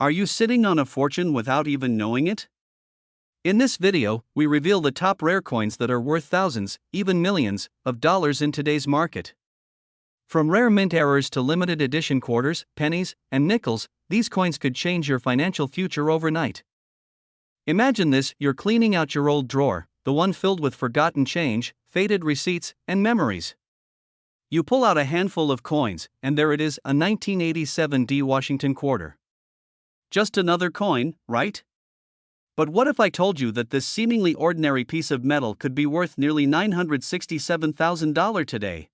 Are you sitting on a fortune without even knowing it? In this video, we reveal the top rare coins that are worth thousands, even millions, of dollars in today's market. From rare mint errors to limited edition quarters, pennies, and nickels, these coins could change your financial future overnight. Imagine this: you're cleaning out your old drawer, the one filled with forgotten change, faded receipts, and memories. You pull out a handful of coins, and there it is, a 1987 D Washington quarter. Just another coin, right? But what if I told you that this seemingly ordinary piece of metal could be worth nearly $967,000 today?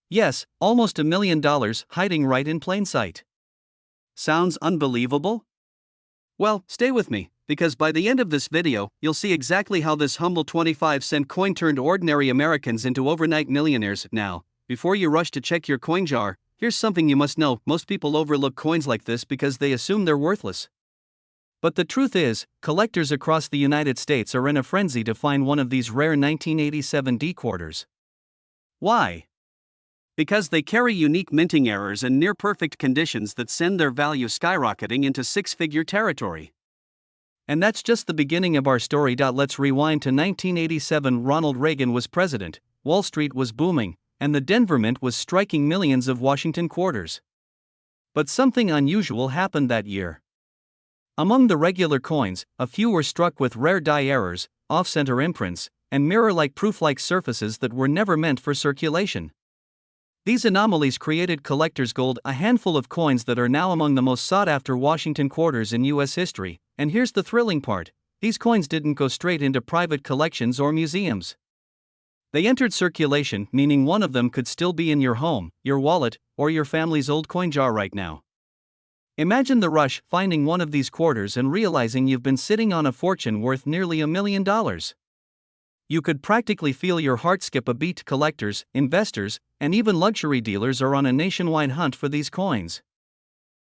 Yes, almost $1 million hiding right in plain sight. Sounds unbelievable? Well, stay with me, because by the end of this video, you'll see exactly how this humble 25-cent coin turned ordinary Americans into overnight millionaires. Now, before you rush to check your coin jar, here's something you must know: most people overlook coins like this because they assume they're worthless. But the truth is, collectors across the United States are in a frenzy to find one of these rare 1987 D quarters. Why? Because they carry unique minting errors and near-perfect conditions that send their value skyrocketing into six-figure territory. And that's just the beginning of our story. Let's rewind to 1987. Ronald Reagan was president, Wall Street was booming, and the Denver Mint was striking millions of Washington quarters. But something unusual happened that year. Among the regular coins, a few were struck with rare die errors, off-center imprints, and mirror-like proof-like surfaces that were never meant for circulation. These anomalies created collector's gold, a handful of coins that are now among the most sought-after Washington quarters in U.S. history. And here's the thrilling part: these coins didn't go straight into private collections or museums. They entered circulation, meaning one of them could still be in your home, your wallet, or your family's old coin jar right now. Imagine the rush finding one of these quarters and realizing you've been sitting on a fortune worth nearly $1 million. You could practically feel your heart skip a beat. Collectors, investors, and even luxury dealers are on a nationwide hunt for these coins.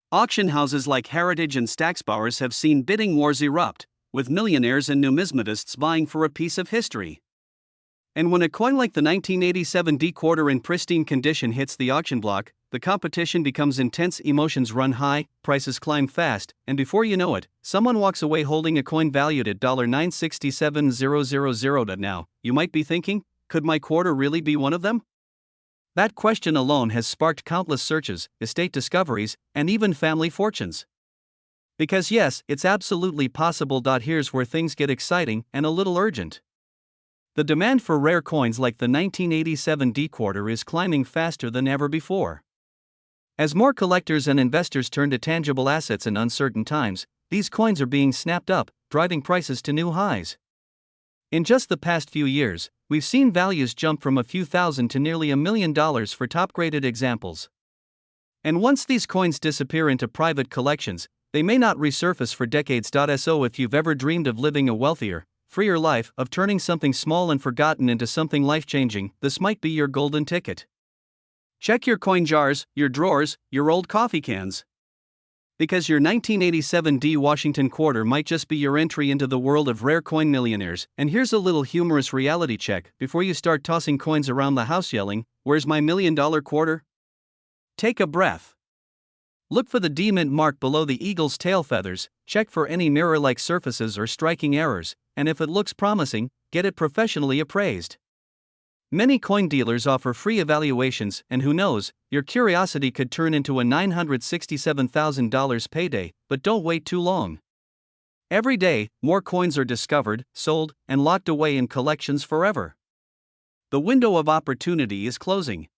Auction houses like Heritage and Stack's Bowers have seen bidding wars erupt, with millionaires and numismatists vying for a piece of history. And when a coin like the 1987 D quarter in pristine condition hits the auction block, the competition becomes intense, emotions run high, prices climb fast, and before you know it, someone walks away holding a coin valued at $967,000. Now, you might be thinking, could my quarter really be one of them? That question alone has sparked countless searches, estate discoveries, and even family fortunes. Because yes, it's absolutely possible. Here's where things get exciting and a little urgent. The demand for rare coins like the 1987 D quarter is climbing faster than ever before. As more collectors and investors turn to tangible assets in uncertain times, these coins are being snapped up, driving prices to new highs. In just the past few years, we've seen values jump from a few thousand to nearly $1 million for top-graded examples. And once these coins disappear into private collections, they may not resurface for decades. So if you've ever dreamed of living a wealthier, freer life, of turning something small and forgotten into something life-changing, this might be your golden ticket. Check your coin jars, your drawers, your old coffee cans. Because your 1987 D Washington quarter might just be your entry into the world of rare coin millionaires. And here's a little humorous reality check before you start tossing coins around the house yelling, "Where's my $1 million quarter?" Take a breath. Look for the D Mint mark below the eagle's tail feathers, check for any mirror-like surfaces or striking errors, and if it looks promising, get it professionally appraised. Many coin dealers offer free evaluations, and who knows, your curiosity could turn into a $967,000 payday. But don't wait too long. Every day, more coins are discovered, sold, and locked away in collections forever. The window of opportunity is closing.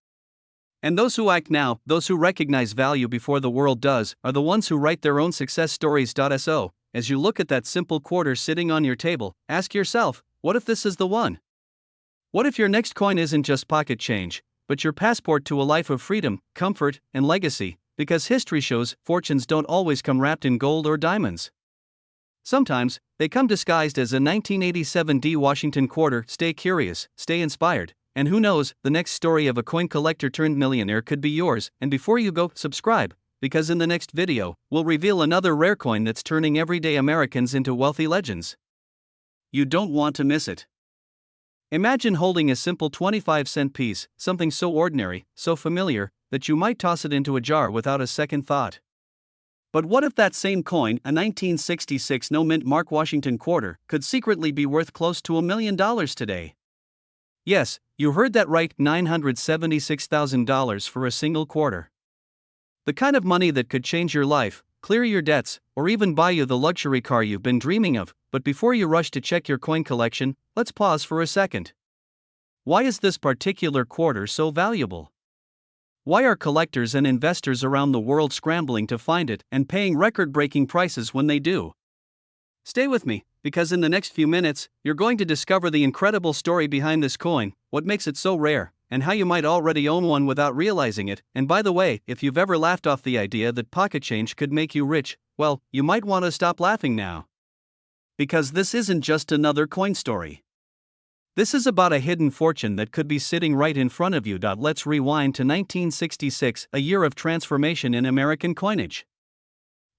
And those who act now, those who recognize value before the world does, are the ones who write their own success stories. So, as you look at that simple quarter sitting on your table, ask yourself, what if this is the one? What if your next coin isn't just pocket change, but your passport to a life of freedom, comfort, and legacy? Because history shows fortunes don't always come wrapped in gold or diamonds. Sometimes, they come disguised as a 1987 D Washington quarter. Stay curious, stay inspired, and who knows, the next story of a coin collector turned millionaire could be yours. And before you go, subscribe, because in the next video, we'll reveal another rare coin that's turning everyday Americans into wealthy legends. You don't want to miss it. Imagine holding a simple 25-cent piece, something so ordinary, so familiar, that you might toss it into a jar without a second thought. But what if that same coin, a 1966 no-mint Mark Washington quarter, could secretly be worth close to $1 million today? Yes, you heard that right, $976,000 for a single quarter. The kind of money that could change your life, clear your debts, or even buy you the luxury car you've been dreaming of. But before you rush to check your coin collection, let's pause for a second. Why is this particular quarter so valuable? Why are collectors and investors around the world scrambling to find it and paying record-breaking prices when they do? Stay with me, because in the next few minutes, you're going to discover the incredible story behind this coin, what makes it so rare, and how you might already own one without realizing it. And by the way, if you've ever laughed off the idea that pocket change could make you rich, well, you might want to stop laughing now. Because this isn't just another coin story. This is about a hidden fortune that could be sitting right in front of you. Let's rewind to 1966, a year of transformation in American coinage.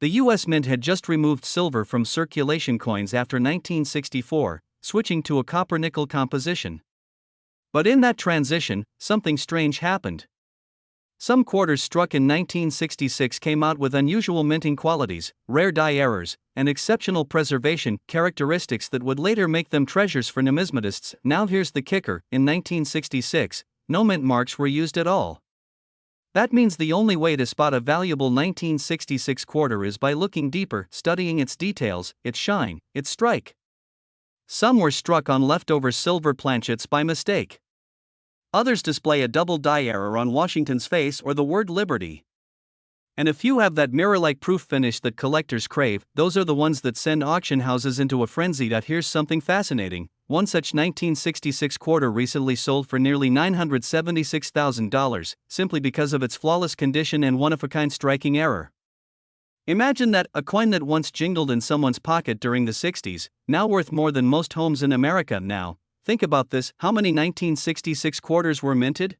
The U.S. Mint had just removed silver from circulation coins after 1964, switching to a copper-nickel composition. But in that transition, something strange happened. Some quarters struck in 1966 came out with unusual minting qualities, rare die errors, and exceptional preservation characteristics that would later make them treasures for numismatists. Now here's the kicker, in 1966, no mint marks were used at all. That means the only way to spot a valuable 1966 quarter is by looking deeper, studying its details, its shine, its strike. Some were struck on leftover silver planchets by mistake. Others display a double die error on Washington's face or the word Liberty. And a few have that mirror-like proof finish that collectors crave. Those are the ones that send auction houses into a frenzy. Here's something fascinating. One such 1966 quarter recently sold for nearly $976,000, simply because of its flawless condition and one-of-a-kind striking error. Imagine that, a coin that once jingled in someone's pocket during the 60s, now worth more than most homes in America now. Think about this, how many 1966 quarters were minted?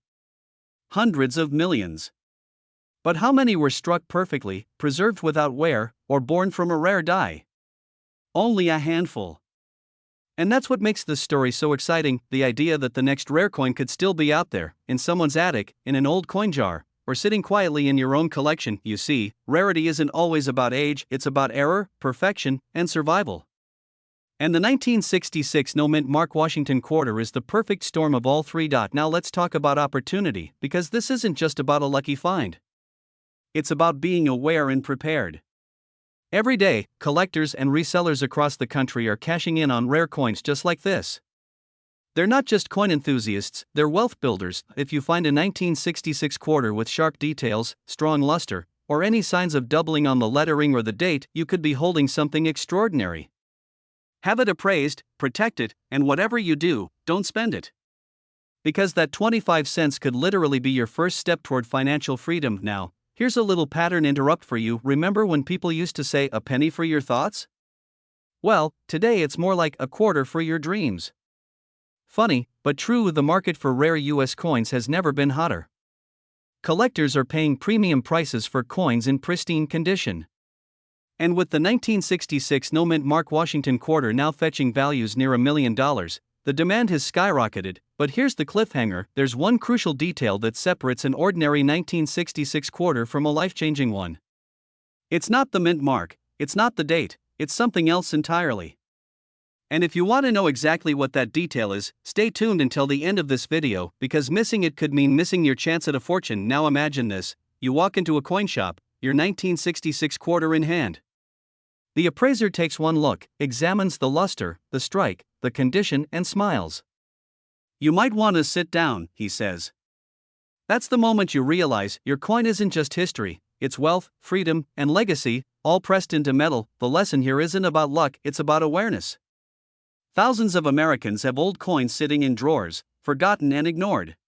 Hundreds of millions. But how many were struck perfectly, preserved without wear, or born from a rare die? Only a handful. And that's what makes this story so exciting, the idea that the next rare coin could still be out there, in someone's attic, in an old coin jar, or sitting quietly in your own collection. You see, rarity isn't always about age, it's about error, perfection, and survival. And the 1966 no-mint Mark Washington quarter is the perfect storm of all three. Now let's talk about opportunity, because this isn't just about a lucky find. It's about being aware and prepared. Every day, collectors and resellers across the country are cashing in on rare coins just like this. They're not just coin enthusiasts, they're wealth builders. If you find a 1966 quarter with sharp details, strong luster, or any signs of doubling on the lettering or the date, you could be holding something extraordinary. Have it appraised, protect it, and whatever you do, don't spend it. Because that 25 cents could literally be your first step toward financial freedom. Now, here's a little pattern interrupt for you. Remember when people used to say a penny for your thoughts? Well, today it's more like a quarter for your dreams. Funny, but true, the market for rare US coins has never been hotter. Collectors are paying premium prices for coins in pristine condition. And with the 1966 no-mint Mark Washington quarter now fetching values near $1 million, the demand has skyrocketed. But here's the cliffhanger, there's one crucial detail that separates an ordinary 1966 quarter from a life-changing one. It's not the mint mark, it's not the date, it's something else entirely. And if you want to know exactly what that detail is, stay tuned until the end of this video, because missing it could mean missing your chance at a fortune. Now imagine this, you walk into a coin shop, your 1966 quarter in hand. The appraiser takes one look, examines the luster, the strike, the condition, and smiles. "You might want to sit down," he says. That's the moment you realize your coin isn't just history, it's wealth, freedom, and legacy, all pressed into metal. The lesson here isn't about luck, it's about awareness. Thousands of Americans have old coins sitting in drawers, forgotten and ignored.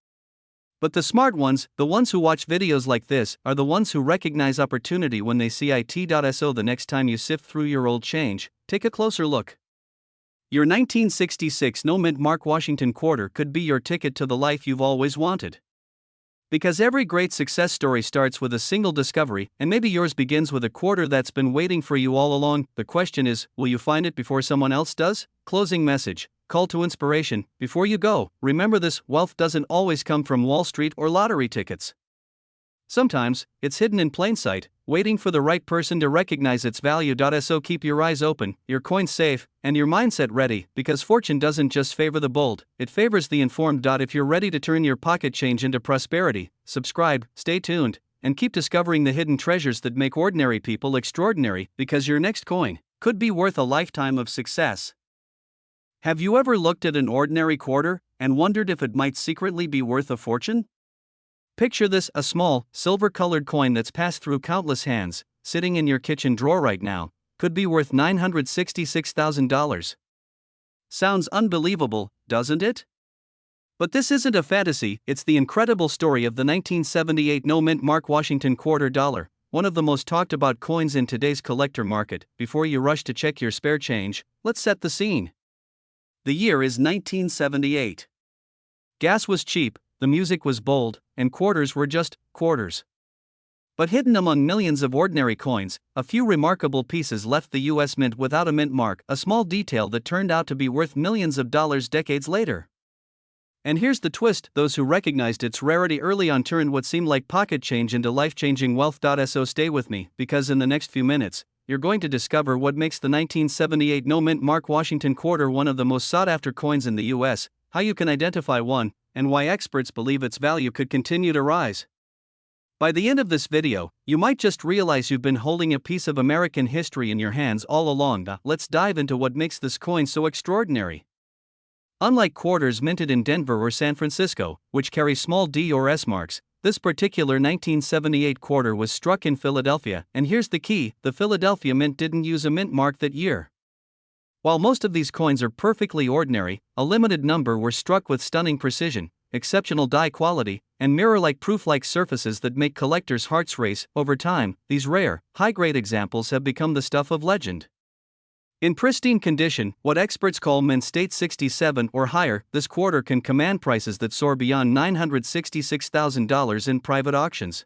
But the smart ones, the ones who watch videos like this, are the ones who recognize opportunity when they see it. So the next time you sift through your old change, take a closer look. Your 1966 no-mint Mark Washington quarter could be your ticket to the life you've always wanted. Because every great success story starts with a single discovery, and maybe yours begins with a quarter that's been waiting for you all along. The question is, will you find it before someone else does? Closing message, call to inspiration. Before you go, remember this, wealth doesn't always come from Wall Street or lottery tickets. Sometimes, it's hidden in plain sight, waiting for the right person to recognize its value. So keep your eyes open, your coins safe, and your mindset ready, because fortune doesn't just favor the bold, it favors the informed. If you're ready to turn your pocket change into prosperity, subscribe, stay tuned, and keep discovering the hidden treasures that make ordinary people extraordinary, because your next coin could be worth a lifetime of success. Have you ever looked at an ordinary quarter and wondered if it might secretly be worth a fortune? Picture this: a small, silver-colored coin that's passed through countless hands, sitting in your kitchen drawer right now, could be worth $966,000. Sounds unbelievable, doesn't it? But this isn't a fantasy, it's the incredible story of the 1978 no-mint mark Washington quarter dollar, one of the most talked about coins in today's collector market. Before you rush to check your spare change, let's set the scene. The year is 1978. Gas was cheap, the music was bold, and quarters were just quarters. But hidden among millions of ordinary coins, a few remarkable pieces left the US Mint without a mint mark, a small detail that turned out to be worth millions of dollars decades later. And here's the twist: those who recognized its rarity early on turned what seemed like pocket change into life-changing wealth. So stay with me, because in the next few minutes, you're going to discover what makes the 1978 no-mint mark Washington quarter one of the most sought-after coins in the US, how you can identify one, and why experts believe its value could continue to rise. By the end of this video, you might just realize you've been holding a piece of American history in your hands all along. Let's dive into what makes this coin so extraordinary. Unlike quarters minted in Denver or San Francisco, which carry small D or S marks, this particular 1978 quarter was struck in Philadelphia, and here's the key: the Philadelphia Mint didn't use a mint mark that year. While most of these coins are perfectly ordinary, a limited number were struck with stunning precision, exceptional die quality, and mirror-like proof-like surfaces that make collectors' hearts race. Over time, these rare, high-grade examples have become the stuff of legend. In pristine condition, what experts call mint state 67 or higher, this quarter can command prices that soar beyond $966,000 in private auctions.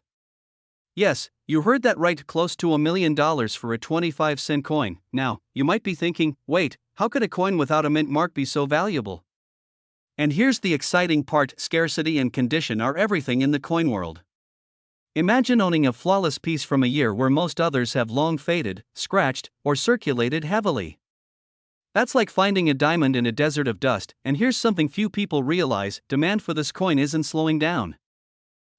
Yes, you heard that right, close to $1 million for a 25-cent coin. Now, you might be thinking, wait, how could a coin without a mint mark be so valuable? And here's the exciting part: scarcity and condition are everything in the coin world. Imagine owning a flawless piece from a year where most others have long faded, scratched, or circulated heavily. That's like finding a diamond in a desert of dust, and here's something few people realize: demand for this coin isn't slowing down.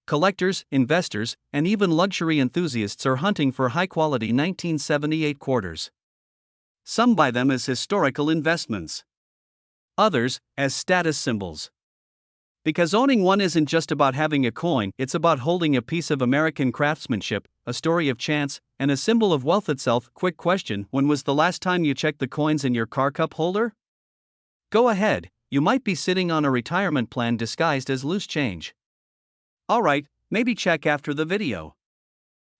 Collectors, investors, and even luxury enthusiasts are hunting for high-quality 1978 quarters. Some buy them as historical investments. Others, as status symbols. Because owning one isn't just about having a coin, it's about holding a piece of American craftsmanship, a story of chance, and a symbol of wealth itself. Quick question: when was the last time you checked the coins in your car cup holder? Go ahead, you might be sitting on a retirement plan disguised as loose change. Alright, maybe check after the video.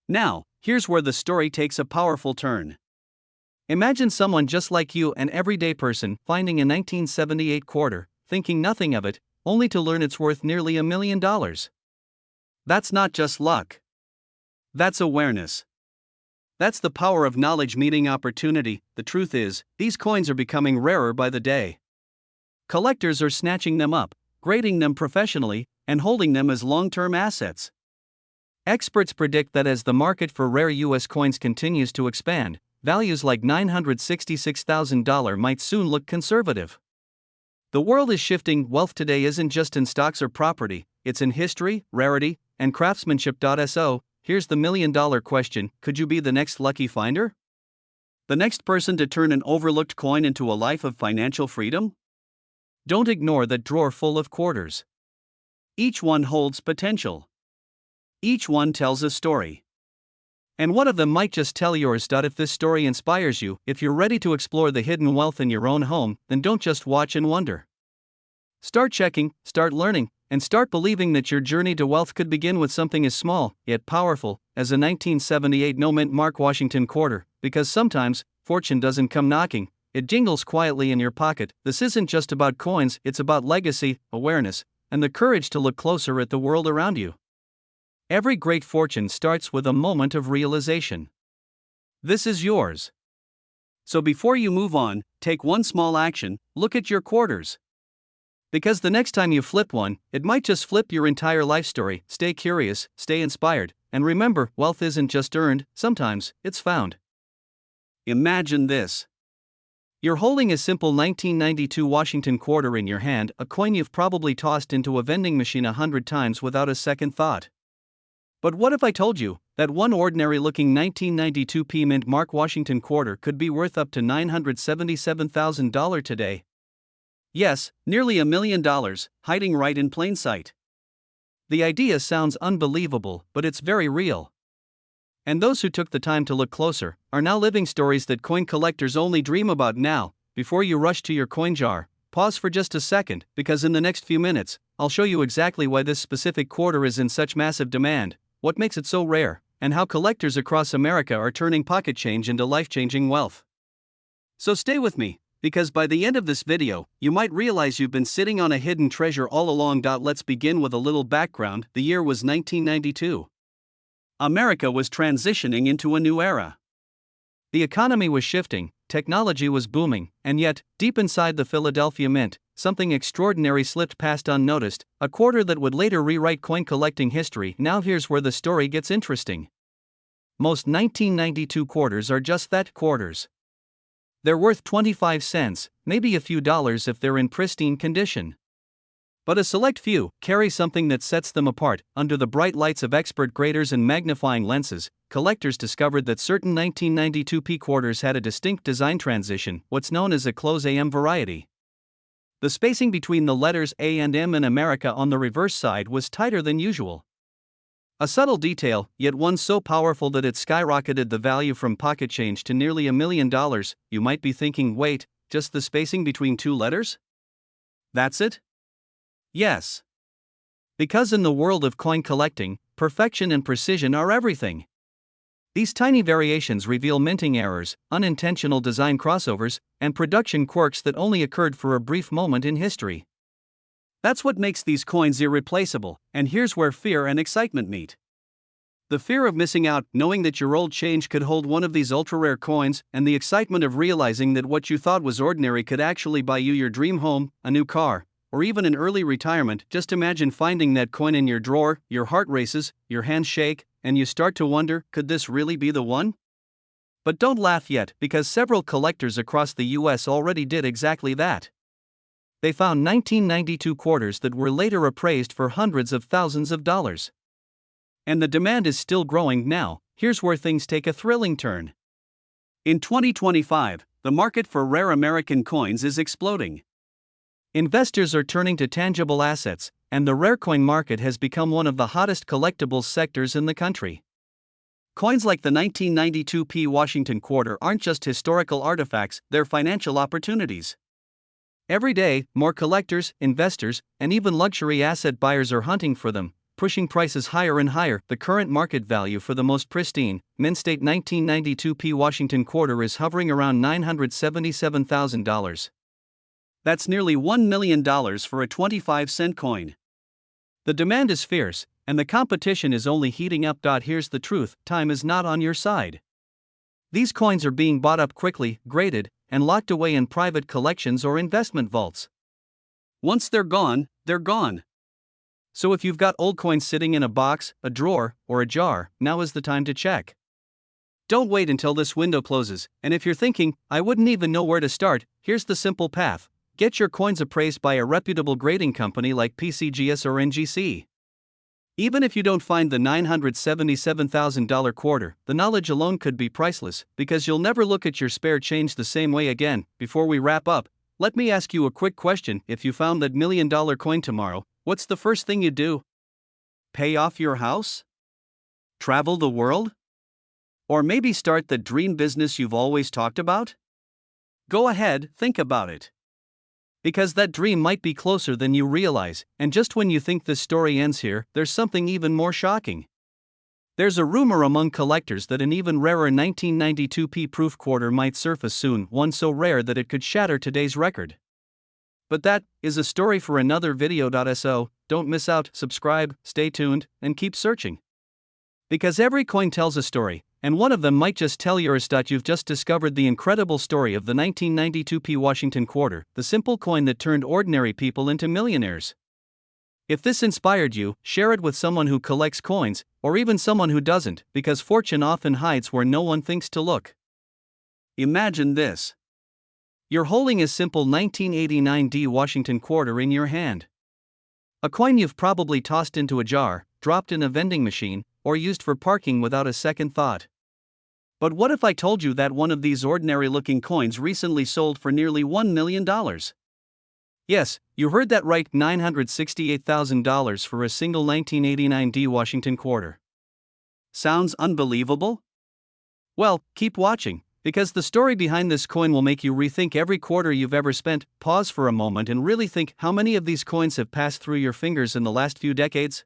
Now, here's where the story takes a powerful turn. Imagine someone just like you, an everyday person, finding a 1978 quarter, thinking nothing of it, only to learn it's worth nearly $1 million. That's not just luck. That's awareness. That's the power of knowledge meeting opportunity. The truth is, these coins are becoming rarer by the day. Collectors are snatching them up, grading them professionally, and holding them as long-term assets. Experts predict that as the market for rare US coins continues to expand, values like $966,000 might soon look conservative. The world is shifting. Wealth today isn't just in stocks or property, it's in history, rarity, and craftsmanship. So, here's the million-dollar question: could you be the next lucky finder? The next person to turn an overlooked coin into a life of financial freedom? Don't ignore that drawer full of quarters. Each one holds potential. Each one tells a story. And one of them might just tell yours. If this story inspires you, if you're ready to explore the hidden wealth in your own home, then don't just watch and wonder. Start checking, start learning, and start believing that your journey to wealth could begin with something as small, yet powerful, as a 1978 no-mint mark Washington quarter, because sometimes, fortune doesn't come knocking, it jingles quietly in your pocket. This isn't just about coins, it's about legacy, awareness, and the courage to look closer at the world around you. Every great fortune starts with a moment of realization. This is yours. So before you move on, take one small action: look at your quarters. Because the next time you flip one, it might just flip your entire life story. Stay curious, stay inspired, and remember, wealth isn't just earned, sometimes it's found. Imagine this. You're holding a simple 1992 Washington quarter in your hand, a coin you've probably tossed into a vending machine 100 times without a second thought. But what if I told you that one ordinary-looking 1992 Mint Mark Washington quarter could be worth up to $977,000 today? Yes, nearly $1 million, hiding right in plain sight. The idea sounds unbelievable, but it's very real. And those who took the time to look closer are now living stories that coin collectors only dream about. Now, before you rush to your coin jar, pause for just a second, because in the next few minutes, I'll show you exactly why this specific quarter is in such massive demand, what makes it so rare, and how collectors across America are turning pocket change into life-changing wealth. So stay with me, because by the end of this video, you might realize you've been sitting on a hidden treasure all along. Let's begin with a little background. The year was 1992. America was transitioning into a new era. The economy was shifting, technology was booming, and yet, deep inside the Philadelphia Mint, something extraordinary slipped past unnoticed, a quarter that would later rewrite coin collecting history. Now here's where the story gets interesting. Most 1992 quarters are just that, quarters. They're worth 25 cents, maybe a few dollars if they're in pristine condition. But a select few carry something that sets them apart. Under the bright lights of expert graders and magnifying lenses, collectors discovered that certain 1992 quarters had a distinct design transition, what's known as a close AM variety. The spacing between the letters A and M in America on the reverse side was tighter than usual. A subtle detail, yet one so powerful that it skyrocketed the value from pocket change to nearly $1 million. You might be thinking, wait, just the spacing between two letters? That's it? Yes. Because in the world of coin collecting, perfection and precision are everything. These tiny variations reveal minting errors, unintentional design crossovers, and production quirks that only occurred for a brief moment in history. That's what makes these coins irreplaceable, and here's where fear and excitement meet. The fear of missing out, knowing that your old change could hold one of these ultra-rare coins, and the excitement of realizing that what you thought was ordinary could actually buy you your dream home, a new car, or even an early retirement. Just imagine finding that coin in your drawer, your heart races, your hands shake, and you start to wonder, could this really be the one? But don't laugh yet, because several collectors across the US already did exactly that. They found 1992 quarters that were later appraised for hundreds of thousands of dollars. And the demand is still growing now. Here's where things take a thrilling turn. In 2025, the market for rare American coins is exploding. Investors are turning to tangible assets, and the rare coin market has become one of the hottest collectibles sectors in the country. Coins like the 1992 Washington quarter aren't just historical artifacts, they're financial opportunities. Every day, more collectors, investors, and even luxury asset buyers are hunting for them, pushing prices higher and higher. The current market value for the most pristine, mint state 1992 Washington quarter is hovering around $977,000. That's nearly $1 million for a 25-cent coin. The demand is fierce, and the competition is only heating up. Here's the truth, time is not on your side. These coins are being bought up quickly, graded, and locked away in private collections or investment vaults. Once they're gone, they're gone. So if you've got old coins sitting in a box, a drawer, or a jar, now is the time to check. Don't wait until this window closes, and if you're thinking, I wouldn't even know where to start, here's the simple path. Get your coins appraised by a reputable grading company like PCGS or NGC. Even if you don't find the $977,000 quarter, the knowledge alone could be priceless, because you'll never look at your spare change the same way again. Before we wrap up, let me ask you a quick question. If you found that $1 million coin tomorrow, what's the first thing you'd do? Pay off your house? Travel the world? Or maybe start the dream business you've always talked about? Go ahead, think about it. Because that dream might be closer than you realize, and just when you think this story ends here, there's something even more shocking. There's a rumor among collectors that an even rarer 1992 proof quarter might surface soon, one so rare that it could shatter today's record. But that is a story for another video. So, don't miss out, subscribe, stay tuned, and keep searching. Because every coin tells a story, and one of them might just tell yours. You've just discovered the incredible story of the 1992 Washington quarter, the simple coin that turned ordinary people into millionaires. If this inspired you, share it with someone who collects coins, or even someone who doesn't, because fortune often hides where no one thinks to look. Imagine this. You're holding a simple 1989 D Washington quarter in your hand. A coin you've probably tossed into a jar, dropped in a vending machine, or used for parking without a second thought. But what if I told you that one of these ordinary-looking coins recently sold for nearly $1 million? Yes, you heard that right, $968,000 for a single 1989 D Washington quarter. Sounds unbelievable? Well, keep watching, because the story behind this coin will make you rethink every quarter you've ever spent. Pause for a moment and really think how many of these coins have passed through your fingers in the last few decades.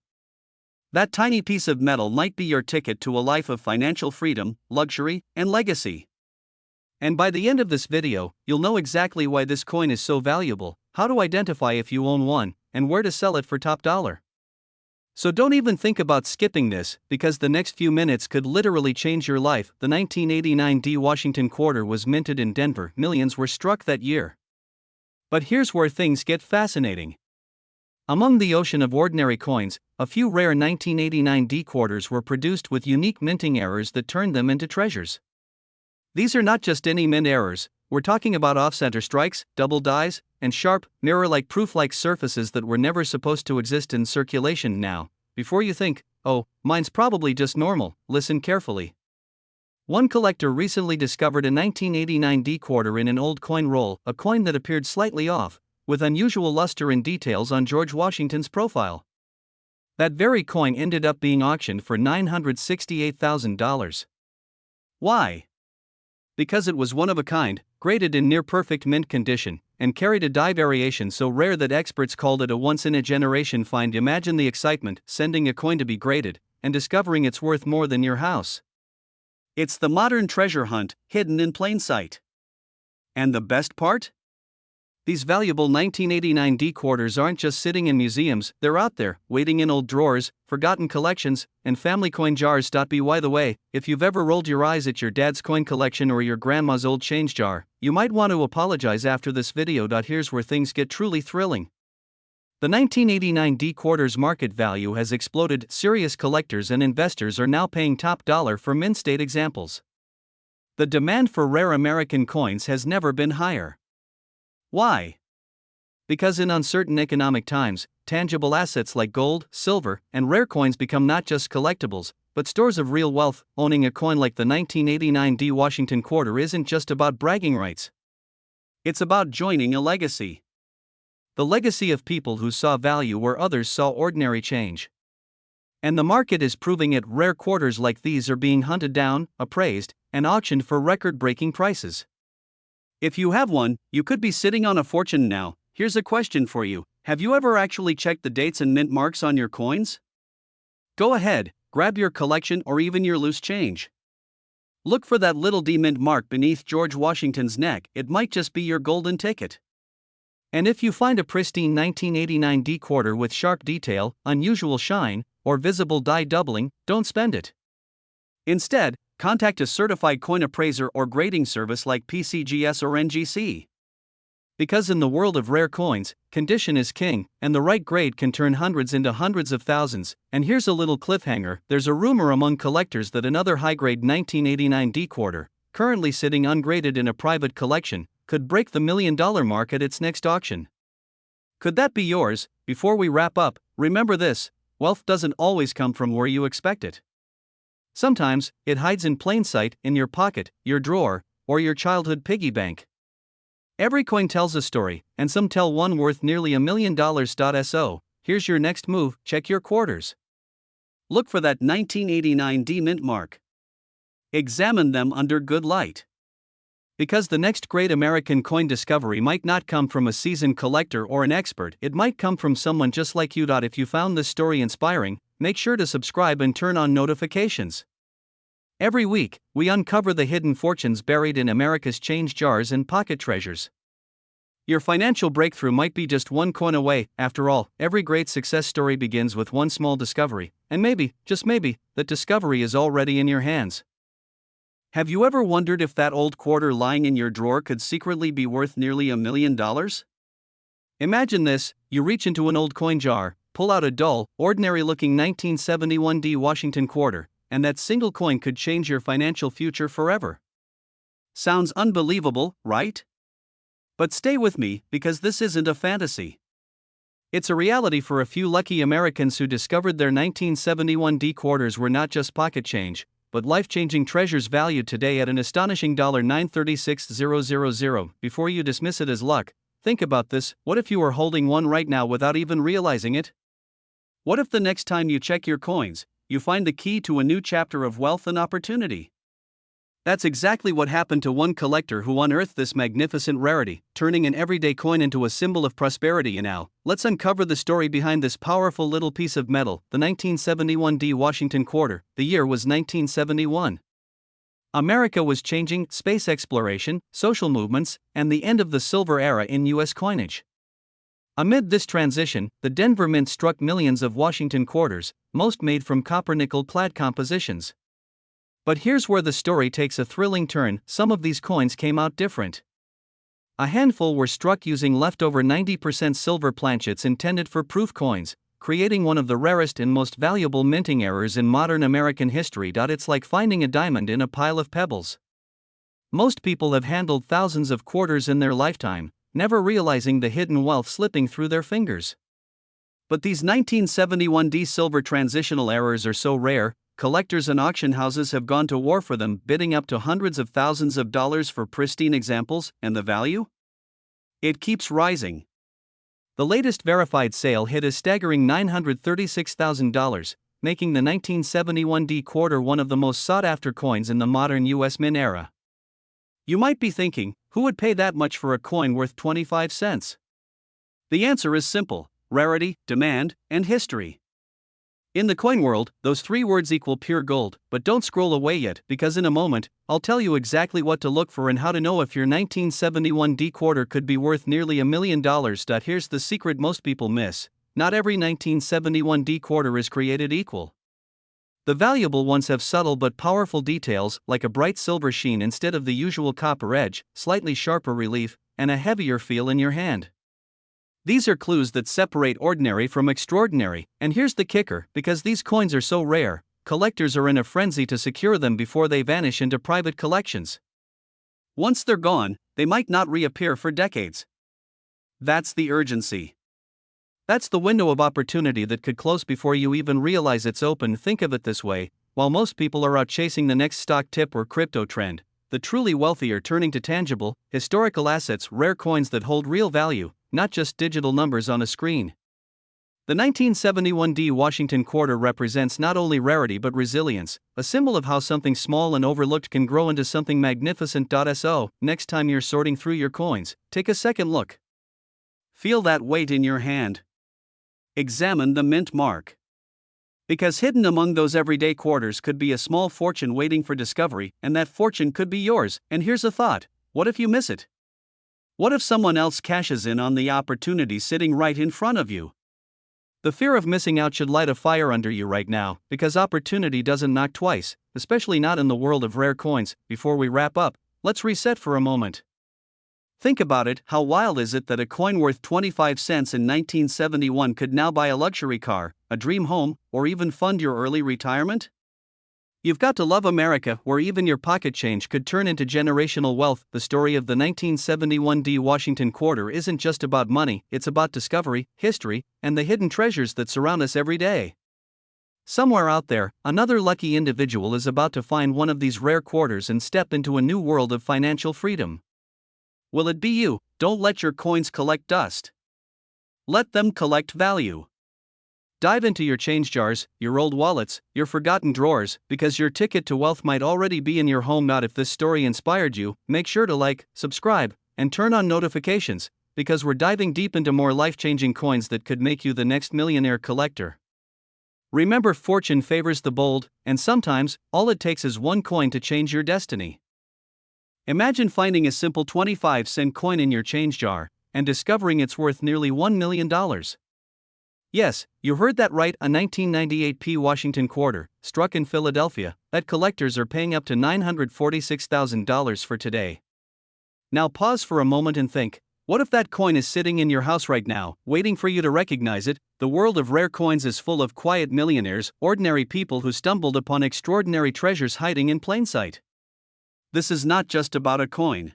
That tiny piece of metal might be your ticket to a life of financial freedom, luxury, and legacy. And by the end of this video, you'll know exactly why this coin is so valuable, how to identify if you own one, and where to sell it for top dollar. So don't even think about skipping this, because the next few minutes could literally change your life. The 1989 D Washington quarter was minted in Denver. Millions were struck that year. But here's where things get fascinating. Among the ocean of ordinary coins, a few rare 1989 D quarters were produced with unique minting errors that turned them into treasures. These are not just any mint errors. We're talking about off-center strikes, double dies, and sharp, mirror-like proof-like surfaces that were never supposed to exist in circulation. Now, before you think, oh, mine's probably just normal, listen carefully. One collector recently discovered a 1989 D quarter in an old coin roll, a coin that appeared slightly off, with unusual luster and details on George Washington's profile. That very coin ended up being auctioned for $968,000. Why? Because it was one of a kind, graded in near-perfect mint condition, and carried a die variation so rare that experts called it a once-in-a-generation find. Imagine the excitement, sending a coin to be graded, and discovering it's worth more than your house. It's the modern treasure hunt, hidden in plain sight. And the best part? These valuable 1989 D quarters aren't just sitting in museums, they're out there, waiting in old drawers, forgotten collections, and family coin jars. By the way, if you've ever rolled your eyes at your dad's coin collection or your grandma's old change jar, you might want to apologize after this video. Here's where things get truly thrilling. The 1989 D quarters market value has exploded. Serious collectors and investors are now paying top dollar for mint state examples. The demand for rare American coins has never been higher. Why? Because in uncertain economic times, tangible assets like gold, silver, and rare coins become not just collectibles, but stores of real wealth. Owning a coin like the 1989 D Washington quarter isn't just about bragging rights. It's about joining a legacy. The legacy of people who saw value where others saw ordinary change. And the market is proving it. Rare quarters like these are being hunted down, appraised, and auctioned for record-breaking prices. If you have one, you could be sitting on a fortune now. Here's a question for you. Have you ever actually checked the dates and mint marks on your coins? Go ahead, grab your collection or even your loose change. Look for that little D mint mark beneath George Washington's neck. It might just be your golden ticket. And if you find a pristine 1989 D quarter with sharp detail, unusual shine, or visible die doubling, don't spend it. Instead, contact a certified coin appraiser or grading service like PCGS or NGC. Because in the world of rare coins, condition is king, and the right grade can turn hundreds into hundreds of thousands. And here's a little cliffhanger. There's a rumor among collectors that another high-grade 1989 D quarter, currently sitting ungraded in a private collection, could break the $1 million mark at its next auction. Could that be yours? Before we wrap up, remember this: wealth doesn't always come from where you expect it. Sometimes, it hides in plain sight, in your pocket, your drawer, or your childhood piggy bank. Every coin tells a story, and some tell one worth nearly $1 million. So, here's your next move: check your quarters. Look for that 1989 D mint mark. Examine them under good light. Because the next great American coin discovery might not come from a seasoned collector or an expert, it might come from someone just like you. If you found this story inspiring, make sure to subscribe and turn on notifications. Every week, we uncover the hidden fortunes buried in America's change jars and pocket treasures. Your financial breakthrough might be just one coin away. After all, every great success story begins with one small discovery, and maybe, just maybe, that discovery is already in your hands. Have you ever wondered if that old quarter lying in your drawer could secretly be worth nearly $1 million? Imagine this: you reach into an old coin jar, pull out a dull, ordinary-looking 1971 Washington quarter, and that single coin could change your financial future forever. Sounds unbelievable, right? But stay with me, because this isn't a fantasy. It's a reality for a few lucky Americans who discovered their 1971 quarters were not just pocket change, but life-changing treasures valued today at an astonishing $936,000. Before you dismiss it as luck, think about this: what if you were holding one right now without even realizing it? What if the next time you check your coins, you find the key to a new chapter of wealth and opportunity? That's exactly what happened to one collector who unearthed this magnificent rarity, turning an everyday coin into a symbol of prosperity. And now, let's uncover the story behind this powerful little piece of metal, the 1971 Washington quarter. The year was 1971. America was changing, space exploration, social movements, and the end of the silver era in U.S. coinage. Amid this transition, the Denver Mint struck millions of Washington quarters, most made from copper-nickel clad compositions. But here's where the story takes a thrilling turn: some of these coins came out different. A handful were struck using leftover 90% silver planchets intended for proof coins, creating one of the rarest and most valuable minting errors in modern American history. It's like finding a diamond in a pile of pebbles. Most people have handled thousands of quarters in their lifetime, never realizing the hidden wealth slipping through their fingers. But these 1971 silver transitional errors are so rare, collectors and auction houses have gone to war for them, bidding up to hundreds of thousands of dollars for pristine examples, and the value? It keeps rising. The latest verified sale hit a staggering $936,000, making the 1971 quarter one of the most sought-after coins in the modern U.S. Mint era. You might be thinking, who would pay that much for a coin worth 25 cents? The answer is simple: rarity, demand, and history. In the coin world, those three words equal pure gold. But don't scroll away yet, because in a moment, I'll tell you exactly what to look for and how to know if your 1971 quarter could be worth nearly $1 million. Here's the secret most people miss: not every 1971 quarter is created equal. The valuable ones have subtle but powerful details, like a bright silver sheen instead of the usual copper edge, slightly sharper relief, and a heavier feel in your hand. These are clues that separate ordinary from extraordinary, and here's the kicker: because these coins are so rare, collectors are in a frenzy to secure them before they vanish into private collections. Once they're gone, they might not reappear for decades. That's the urgency. That's the window of opportunity that could close before you even realize it's open. Think of it this way: while most people are out chasing the next stock tip or crypto trend, the truly wealthy are turning to tangible, historical assets, rare coins that hold real value, not just digital numbers on a screen. The 1971 Washington quarter represents not only rarity but resilience, a symbol of how something small and overlooked can grow into something magnificent. So, next time you're sorting through your coins, take a second look. Feel that weight in your hand. Examine the mint mark. Because hidden among those everyday quarters could be a small fortune waiting for discovery, and that fortune could be yours. And here's a thought: what if you miss it? What if someone else cashes in on the opportunity sitting right in front of you? The fear of missing out should light a fire under you right now, because opportunity doesn't knock twice, especially not in the world of rare coins. Before we wrap up, let's reset for a moment. Think about it: how wild is it that a coin worth 25 cents in 1971 could now buy a luxury car, a dream home, or even fund your early retirement? You've got to love America, where even your pocket change could turn into generational wealth. The story of the 1971 Washington quarter isn't just about money, it's about discovery, history, and the hidden treasures that surround us every day. Somewhere out there, another lucky individual is about to find one of these rare quarters and step into a new world of financial freedom. Will it be you? Don't let your coins collect dust. Let them collect value. Dive into your change jars, your old wallets, your forgotten drawers, because your ticket to wealth might already be in your home. If this story inspired you, make sure to like, subscribe, and turn on notifications, because we're diving deep into more life-changing coins that could make you the next millionaire collector. Remember, fortune favors the bold, and sometimes, all it takes is one coin to change your destiny. Imagine finding a simple 25-cent coin in your change jar, and discovering it's worth nearly $1 million. Yes, you heard that right, a 1998 Washington quarter, struck in Philadelphia, that collectors are paying up to $946,000 for today. Now pause for a moment and think: What if that coin is sitting in your house right now, waiting for you to recognize it? The world of rare coins is full of quiet millionaires, ordinary people who stumbled upon extraordinary treasures hiding in plain sight. This is not just about a coin.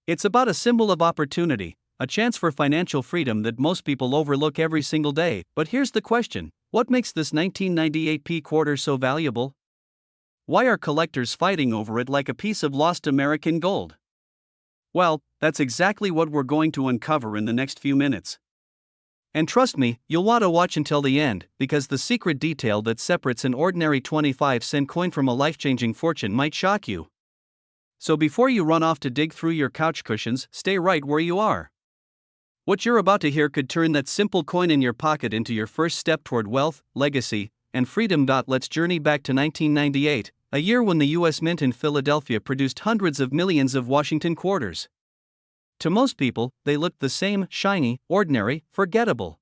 It's about a symbol of opportunity, a chance for financial freedom that most people overlook every single day. But here's the question: what makes this 1998 P quarter so valuable? Why are collectors fighting over it like a piece of lost American gold? Well, that's exactly what we're going to uncover in the next few minutes. And trust me, you'll want to watch until the end, because the secret detail that separates an ordinary 25-cent coin from a life-changing fortune might shock you. So before you run off to dig through your couch cushions, stay right where you are. What you're about to hear could turn that simple coin in your pocket into your first step toward wealth, legacy, and freedom. Let's journey back to 1998, a year when the U.S. Mint in Philadelphia produced hundreds of millions of Washington quarters. To most people, they looked the same: shiny, ordinary, forgettable.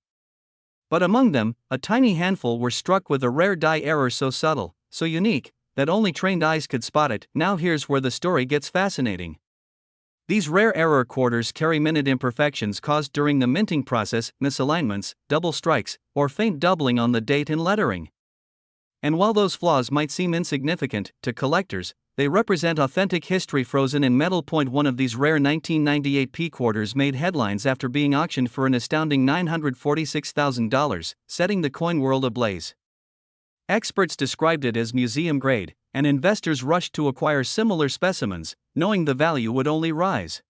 But among them, a tiny handful were struck with a rare die error so subtle, so unique, that only trained eyes could spot it. Now here's where the story gets fascinating. These rare error quarters carry minute imperfections caused during the minting process, misalignments, double strikes, or faint doubling on the date and lettering. And while those flaws might seem insignificant to collectors, they represent authentic history frozen in metal. One of these rare 1998 P quarters made headlines after being auctioned for an astounding $946,000, setting the coin world ablaze. Experts described it as museum grade, and investors rushed to acquire similar specimens, knowing the value would only rise.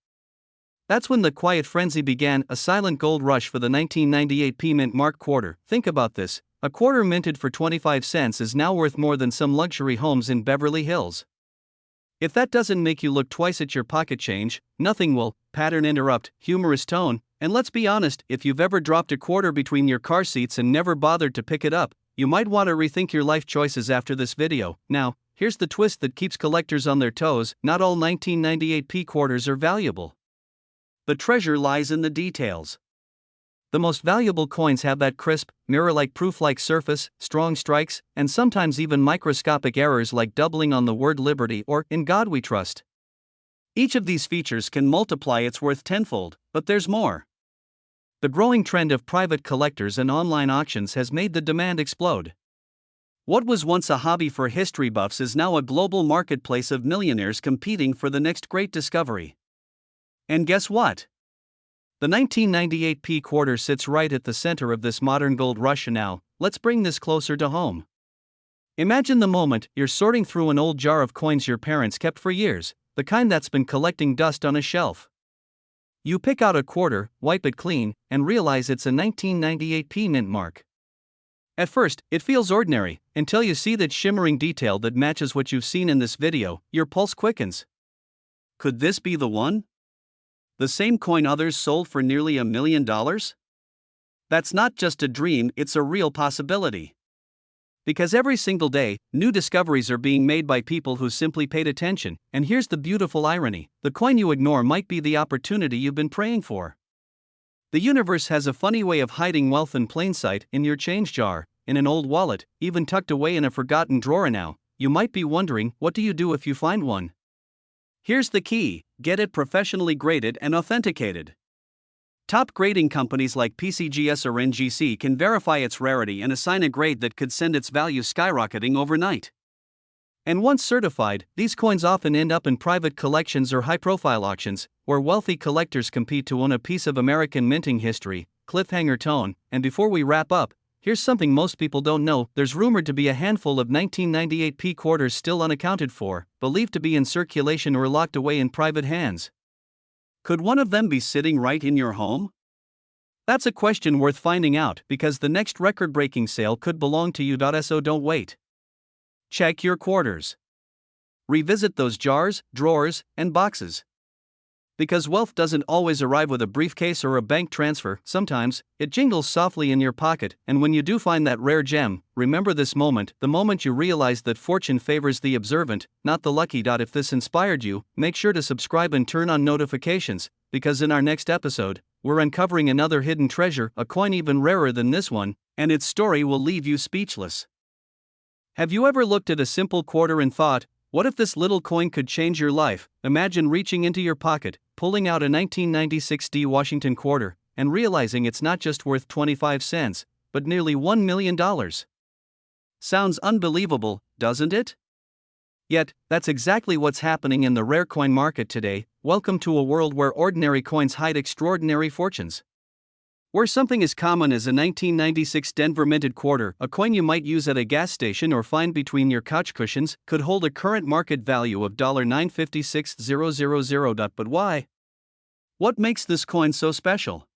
That's when the quiet frenzy began, a silent gold rush for the 1998 P Mint Mark quarter. Think about this: a quarter minted for 25 cents is now worth more than some luxury homes in Beverly Hills. If that doesn't make you look twice at your pocket change, nothing will. Pattern interrupt, humorous tone, and let's be honest, if you've ever dropped a quarter between your car seats and never bothered to pick it up, you might want to rethink your life choices after this video. Now, here's the twist that keeps collectors on their toes: not all 1998 P quarters are valuable. The treasure lies in the details. The most valuable coins have that crisp, mirror-like proof-like surface, strong strikes, and sometimes even microscopic errors like doubling on the word liberty or "In God We Trust." Each of these features can multiply its worth tenfold, but there's more. The growing trend of private collectors and online auctions has made the demand explode. What was once a hobby for history buffs is now a global marketplace of millionaires competing for the next great discovery. And guess what? The 1998 P quarter sits right at the center of this modern gold rush. Now, let's bring this closer to home. Imagine the moment you're sorting through an old jar of coins your parents kept for years, the kind that's been collecting dust on a shelf. You pick out a quarter, wipe it clean, and realize it's a 1998 P Mint Mark. At first, it feels ordinary, until you see that shimmering detail that matches what you've seen in this video. Your pulse quickens. Could this be the one? The same coin others sold for nearly $1 million? That's not just a dream, it's a real possibility. Because every single day, new discoveries are being made by people who simply paid attention. And here's the beautiful irony: the coin you ignore might be the opportunity you've been praying for. The universe has a funny way of hiding wealth in plain sight, in your change jar, in an old wallet, even tucked away in a forgotten drawer. Now, you might be wondering, what do you do if you find one? Here's the key: get it professionally graded and authenticated. Top grading companies like PCGS or NGC can verify its rarity and assign a grade that could send its value skyrocketing overnight. And once certified, these coins often end up in private collections or high-profile auctions, where wealthy collectors compete to own a piece of American minting history. Cliffhanger tone. And before we wrap up, here's something most people don't know: there's rumored to be a handful of 1998 P quarters still unaccounted for, believed to be in circulation or locked away in private hands. Could one of them be sitting right in your home? That's a question worth finding out, because the next record-breaking sale could belong to you. So don't wait. Check your quarters. Revisit those jars, drawers, and boxes. Because wealth doesn't always arrive with a briefcase or a bank transfer. Sometimes, it jingles softly in your pocket, and when you do find that rare gem, remember this moment: the moment you realize that fortune favors the observant, not the lucky. If this inspired you, make sure to subscribe and turn on notifications, because in our next episode, we're uncovering another hidden treasure, a coin even rarer than this one, and its story will leave you speechless. Have you ever looked at a simple quarter and thought, what if this little coin could change your life? Imagine reaching into your pocket, pulling out a 1996 D Washington quarter and realizing it's not just worth 25 cents, but nearly $1 million. Sounds unbelievable, doesn't it? Yet, that's exactly what's happening in the rare coin market today. Welcome to a world where ordinary coins hide extraordinary fortunes. Where something as common as a 1996 Denver minted quarter, a coin you might use at a gas station or find between your couch cushions, could hold a current market value of $956,000. But why? What makes this coin so special?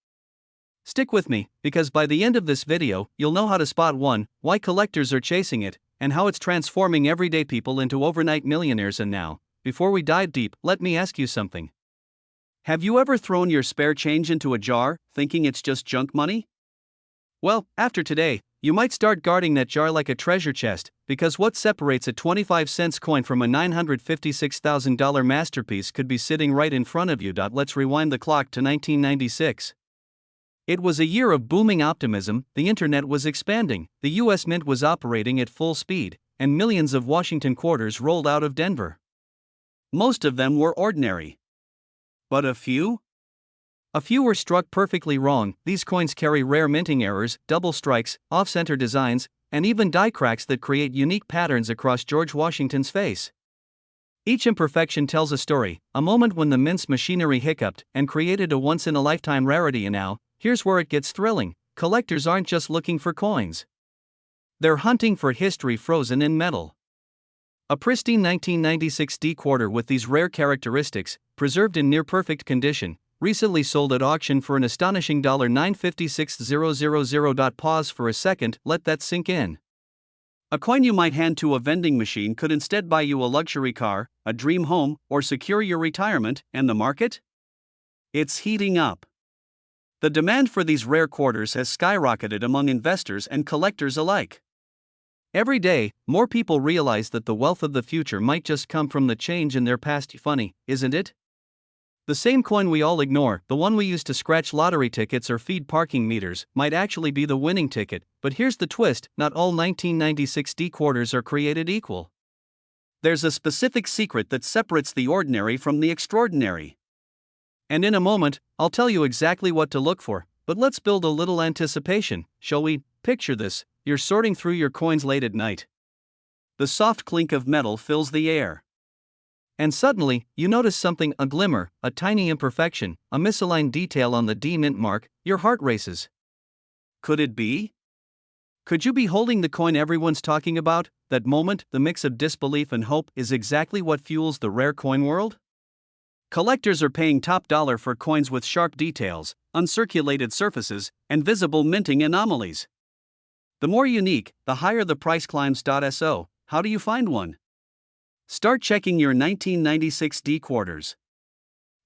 Stick with me, because by the end of this video, you'll know how to spot one, why collectors are chasing it, and how it's transforming everyday people into overnight millionaires. And now, before we dive deep, let me ask you something. Have you ever thrown your spare change into a jar, thinking it's just junk money? Well, after today, you might start guarding that jar like a treasure chest, because what separates a 25-cent coin from a $956,000 masterpiece could be sitting right in front of you. Let's rewind the clock to 1996. It was a year of booming optimism. The internet was expanding, the US Mint was operating at full speed, and millions of Washington quarters rolled out of Denver. Most of them were ordinary. But a few? A few were struck perfectly wrong. These coins carry rare minting errors, double strikes, off-center designs, and even die cracks that create unique patterns across George Washington's face. Each imperfection tells a story, a moment when the mint's machinery hiccuped and created a once-in-a-lifetime rarity. And now, here's where it gets thrilling. Collectors aren't just looking for coins. They're hunting for history frozen in metal. A pristine 1996 D quarter with these rare characteristics, preserved in near-perfect condition, recently sold at auction for an astonishing $956,000. Pause for a second, let that sink in. A coin you might hand to a vending machine could instead buy you a luxury car, a dream home, or secure your retirement. And the market? It's heating up. The demand for these rare quarters has skyrocketed among investors and collectors alike. Every day, more people realize that the wealth of the future might just come from the change in their past. Funny, isn't it? The same coin we all ignore, the one we use to scratch lottery tickets or feed parking meters, might actually be the winning ticket. But here's the twist: not all 1996 D quarters are created equal. There's a specific secret that separates the ordinary from the extraordinary. And in a moment, I'll tell you exactly what to look for. But let's build a little anticipation, shall we? Picture this: you're sorting through your coins late at night. The soft clink of metal fills the air. And suddenly, you notice something: a glimmer, a tiny imperfection, a misaligned detail on the D mint mark. Your heart races. Could it be? Could you be holding the coin everyone's talking about? That moment, the mix of disbelief and hope, is exactly what fuels the rare coin world. Collectors are paying top dollar for coins with sharp details, uncirculated surfaces, and visible minting anomalies. The more unique, the higher the price climbs. So, how do you find one? Start checking your 1996 D quarters.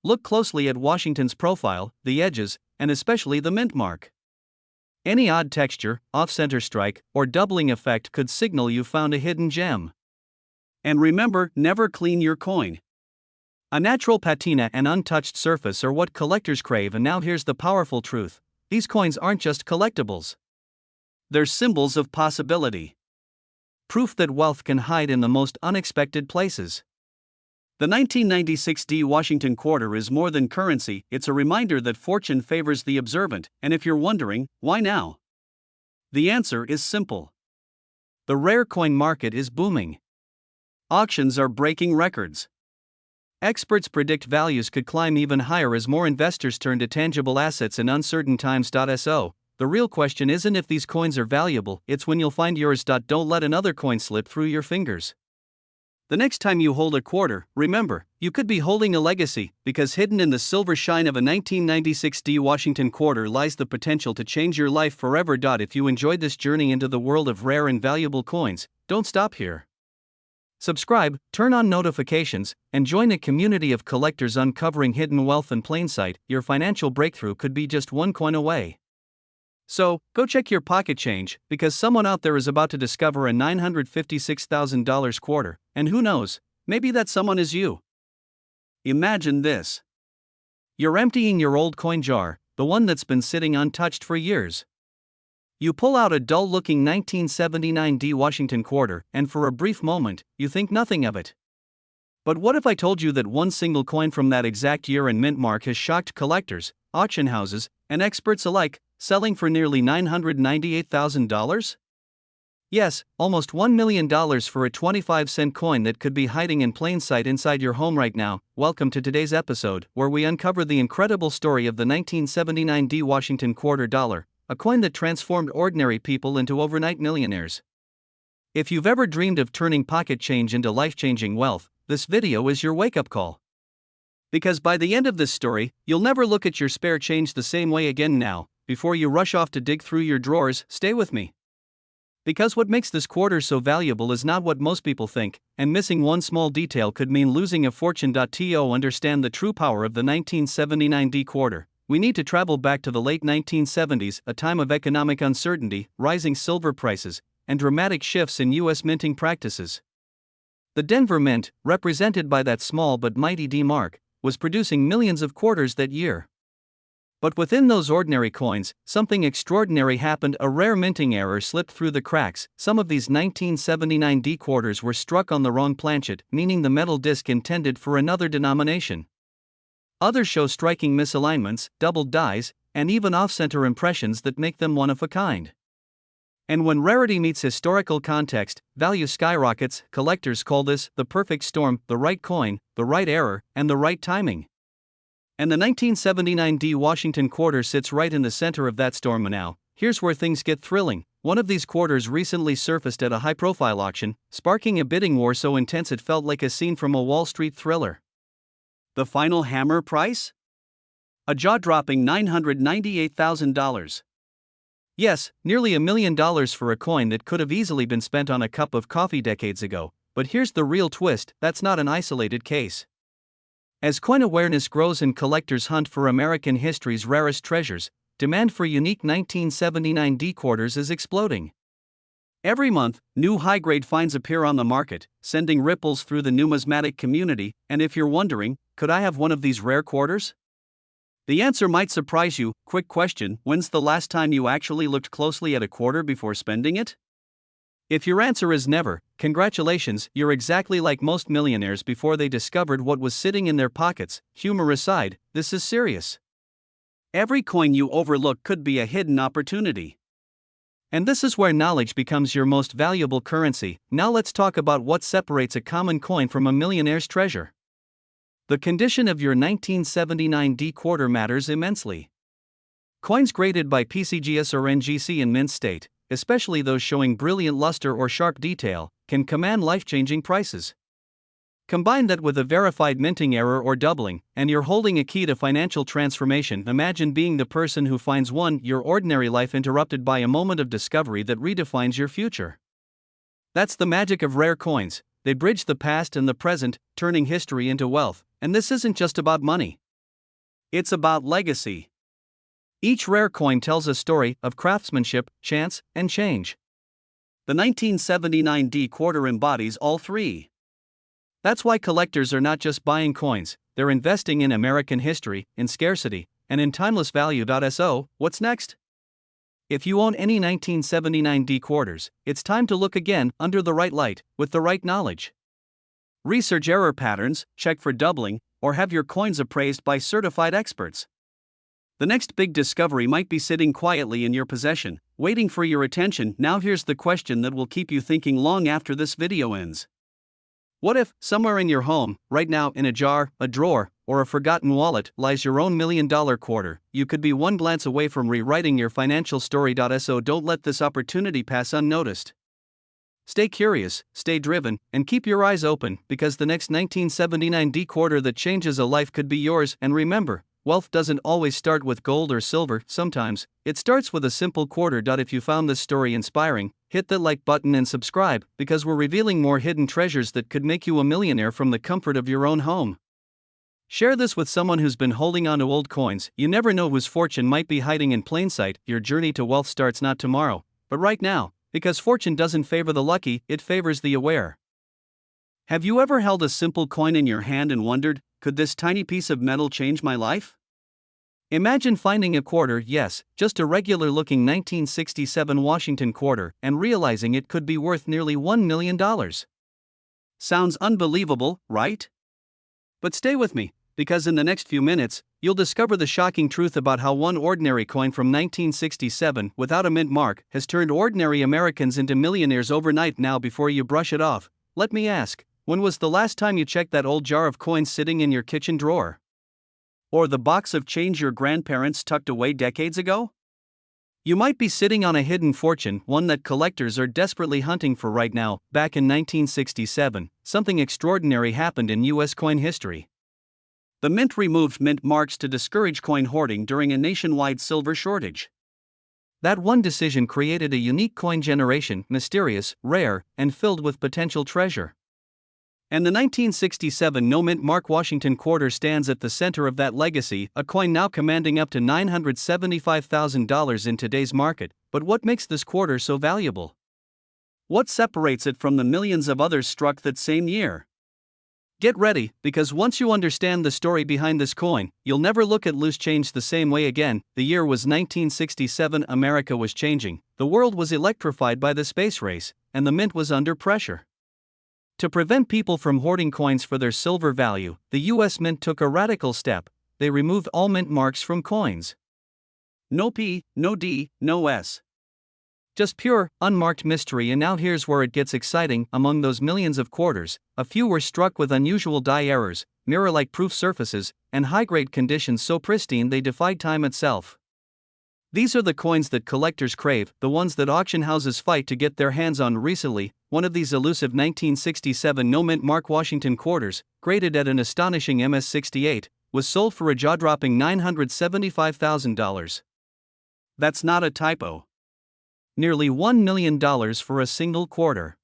Look closely at Washington's profile, the edges, and especially the mint mark. Any odd texture, off-center strike, or doubling effect could signal you found a hidden gem. And remember, never clean your coin. A natural patina and untouched surface are what collectors crave. And now here's the powerful truth: these coins aren't just collectibles. They're symbols of possibility. Proof that wealth can hide in the most unexpected places. The 1996 D Washington quarter is more than currency, it's a reminder that fortune favors the observant. And if you're wondering, why now? The answer is simple. The rare coin market is booming. Auctions are breaking records. Experts predict values could climb even higher as more investors turn to tangible assets in uncertain times. So, the real question isn't if these coins are valuable, it's when you'll find yours. Don't let another coin slip through your fingers. The next time you hold a quarter, remember, you could be holding a legacy, because hidden in the silver shine of a 1996 D Washington quarter lies the potential to change your life forever. If you enjoyed this journey into the world of rare and valuable coins, don't stop here. Subscribe, turn on notifications, and join a community of collectors uncovering hidden wealth in plain sight. Your financial breakthrough could be just one coin away. So, go check your pocket change, because someone out there is about to discover a $956,000 quarter, and who knows, maybe that someone is you. Imagine this. You're emptying your old coin jar, the one that's been sitting untouched for years. You pull out a dull-looking 1979 D Washington quarter, and for a brief moment, you think nothing of it. But what if I told you that one single coin from that exact year and mint mark has shocked collectors, auction houses, and experts alike, selling for nearly $998,000? Yes, almost $1 million for a 25-cent coin that could be hiding in plain sight inside your home right now. Welcome to today's episode, where we uncover the incredible story of the 1979 D Washington quarter dollar, a coin that transformed ordinary people into overnight millionaires. If you've ever dreamed of turning pocket change into life-changing wealth, this video is your wake-up call. Because by the end of this story, you'll never look at your spare change the same way again. Now, before you rush off to dig through your drawers, stay with me. Because what makes this quarter so valuable is not what most people think, and missing one small detail could mean losing a fortune. To understand the true power of the 1979 D quarter, we need to travel back to the late 1970s, a time of economic uncertainty, rising silver prices, and dramatic shifts in U.S. minting practices. The Denver Mint, represented by that small but mighty D mark, was producing millions of quarters that year. But within those ordinary coins, something extraordinary happened. A rare minting error slipped through the cracks. Some of these 1979 D quarters were struck on the wrong planchet, meaning the metal disc intended for another denomination. Others show striking misalignments, doubled dies, and even off-center impressions that make them one of a kind. And when rarity meets historical context, value skyrockets. Collectors call this the perfect storm: the right coin, the right error, and the right timing. And the 1979 D Washington quarter sits right in the center of that storm. Now, here's where things get thrilling. One of these quarters recently surfaced at a high-profile auction, sparking a bidding war so intense it felt like a scene from a Wall Street thriller. The final hammer price? A jaw-dropping $998,000. Yes, nearly $1 million for a coin that could have easily been spent on a cup of coffee decades ago. But here's the real twist: that's not an isolated case. As coin awareness grows and collectors hunt for American history's rarest treasures, demand for unique 1979 D quarters is exploding. Every month, new high-grade finds appear on the market, sending ripples through the numismatic community. And if you're wondering, could I have one of these rare quarters? The answer might surprise you. Quick question: when's the last time you actually looked closely at a quarter before spending it? If your answer is never, congratulations, you're exactly like most millionaires before they discovered what was sitting in their pockets. Humor aside, this is serious. Every coin you overlook could be a hidden opportunity. And this is where knowledge becomes your most valuable currency. Now let's talk about what separates a common coin from a millionaire's treasure. The condition of your 1979 D quarter matters immensely. Coins graded by PCGS or NGC in mint state, especially those showing brilliant luster or sharp detail, can command life-changing prices. Combine that with a verified minting error or doubling, and you're holding a key to financial transformation. Imagine being the person who finds one, your ordinary life interrupted by a moment of discovery that redefines your future. That's the magic of rare coins. They bridge the past and the present, turning history into wealth. And this isn't just about money. It's about legacy. Each rare coin tells a story of craftsmanship, chance, and change. The 1979 D quarter embodies all three. That's why collectors are not just buying coins, they're investing in American history, in scarcity, and in timeless value. So, what's next? If you own any 1979 D quarters, it's time to look again, under the right light, with the right knowledge. Research error patterns, check for doubling, or have your coins appraised by certified experts. The next big discovery might be sitting quietly in your possession, waiting for your attention. Now here's the question that will keep you thinking long after this video ends. What if, somewhere in your home, right now, in a jar, a drawer, or a forgotten wallet, lies your own $1 million quarter? You could be one glance away from rewriting your financial story. So don't let this opportunity pass unnoticed. Stay curious, stay driven, and keep your eyes open, because the next 1979 D quarter that changes a life could be yours. And remember, wealth doesn't always start with gold or silver. Sometimes, it starts with a simple quarter. If you found this story inspiring, hit the like button and subscribe, because we're revealing more hidden treasures that could make you a millionaire from the comfort of your own home. Share this with someone who's been holding on to old coins. You never know whose fortune might be hiding in plain sight. Your journey to wealth starts not tomorrow, but right now, because fortune doesn't favor the lucky, it favors the aware. Have you ever held a simple coin in your hand and wondered, could this tiny piece of metal change my life? Imagine finding a quarter, yes, just a regular-looking 1967 Washington quarter, and realizing it could be worth nearly $1 million. Sounds unbelievable, right? But stay with me, because in the next few minutes, you'll discover the shocking truth about how one ordinary coin from 1967 without a mint mark has turned ordinary Americans into millionaires overnight. Now, before you brush it off, let me ask, when was the last time you checked that old jar of coins sitting in your kitchen drawer? Or the box of change your grandparents tucked away decades ago? You might be sitting on a hidden fortune, one that collectors are desperately hunting for right now. Back in 1967, something extraordinary happened in U.S. coin history. The Mint removed mint marks to discourage coin hoarding during a nationwide silver shortage. That one decision created a unique coin generation, mysterious, rare, and filled with potential treasure. And the 1967 no-mint mark Washington quarter stands at the center of that legacy, a coin now commanding up to $975,000 in today's market. But what makes this quarter so valuable? What separates it from the millions of others struck that same year? Get ready, because once you understand the story behind this coin, you'll never look at loose change the same way again. The year was 1967. America was changing, the world was electrified by the space race, and the mint was under pressure. To prevent people from hoarding coins for their silver value, the U.S. Mint took a radical step. They removed all mint marks from coins. No P, no D, no S. Just pure, unmarked mystery. And now here's where it gets exciting. Among those millions of quarters, a few were struck with unusual die errors, mirror-like proof surfaces, and high-grade conditions so pristine they defied time itself. These are the coins that collectors crave, the ones that auction houses fight to get their hands on. Recently, one of these elusive 1967 no-mint mark Washington quarters, graded at an astonishing MS-68, was sold for a jaw-dropping $975,000. That's not a typo. Nearly $1 million for a single quarter.